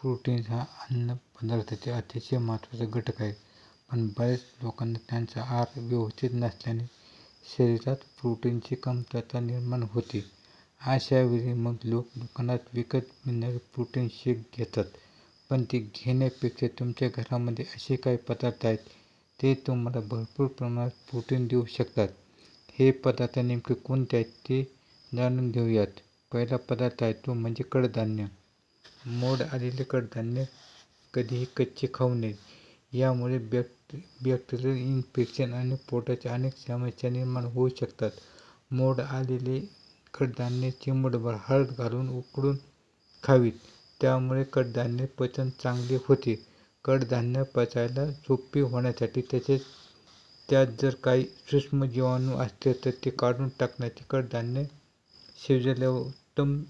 Protein हा अन्न पदार्थाचे अतिशय महत्त्वाचा घटक आहे, पण बऱ्याच लोकांना त्यांचा आहार व्यवस्थित नसल्याने शरीरात प्रोटीनची कमतरता निर्माण होते. अशा वेळी मग लोक दुकानात विकत मिळणारे प्रोटीन शेक घेतात. पण ते घेण्यापेक्षा तुमच्या घरामध्ये असे काही पदार्थ आहेत ते तुम्हाला भरपूर प्रमाणात प्रोटीन देऊ शकतात. हे पदार्थ नेमके कोणते आहेत ते जाणून घेऊयात. पहिला पदार्थ आहे तो म्हणजे कडधान्य. मोड आलेले कडधान्य कधीही कच्चे खाऊ नये. यामुळे बॅक्टेरियल इन्फेक्शन आणि पोटाच्या अनेक समस्या निर्माण होऊ शकतात. मोड आलेले कडधान्य चिमूटभर हळद घालून उकळून खावीत. त्यामुळे कडधान्य पचन चांगले होते. कडधान्य पचायला सोपे होण्यासाठी त्यात जर काही सूक्ष्म जीवाणू असतील तर ते काढून टाकण्याचे कडधान्य शिजवल्यावर उत्तम.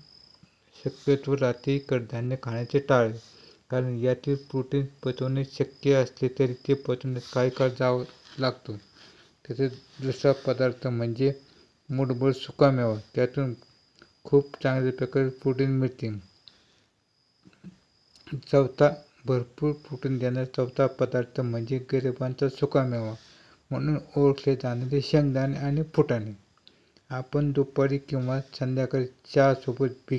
शक्यतो रात्री कडधान्य खाण्याचे टाळावे, कारण यातील प्रोटीन पचवणे शक्य असले तरी ते पचवण्यास काही काळ जावा लागतो. तसेच दुसरा पदार्थ म्हणजे मूठभर सुकामेवा. त्यातून खूप चांगल्या प्रकारे प्रोटीन मिळते. भरपूर प्रोटीन देणारा चौथा पदार्थ म्हणजे गरिबांचा सुकामेवा म्हणून ओळखले जाणारे शेंगदाणे आणि फुटाणे. आपण दुपारी किंवा संध्याकाळी चहासोबत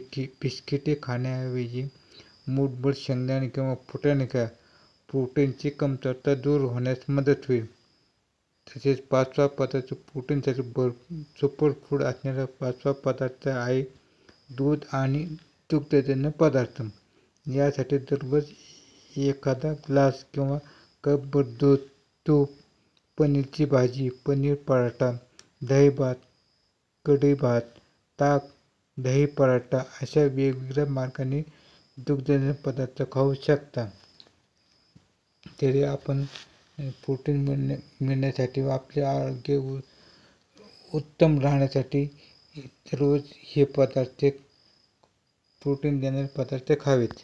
बिस्किटे खाण्याऐवजी मूठभर शेंगदाणे किंवा फुटाणे खा. प्रोटीनची कमतरता दूर होण्यास मदत होईल. तसेच पाचवा पदार्थ प्रोटीनसाठी सुपरफूड असणारा पाचवा पदार्थ आहे दूध आणि दुग्धजन्य पदार्थ. यासाठी दररोज एखादा ग्लास किंवा कपभर दूध, तूप, पनीरची भाजी, पनीर पराठा, दही भात, कढी भात, ताक, दही पराठा अशा वेगवेगळ्या मार्गाने दुग्धजन्य पदार्थ खाऊ शकता. तरी आपण प्रोटीन मिळण्यासाठी व आपले आरोग्य उत्तम राहण्यासाठी रोज हे प्रोटीन देणारे पदार्थ खावेत.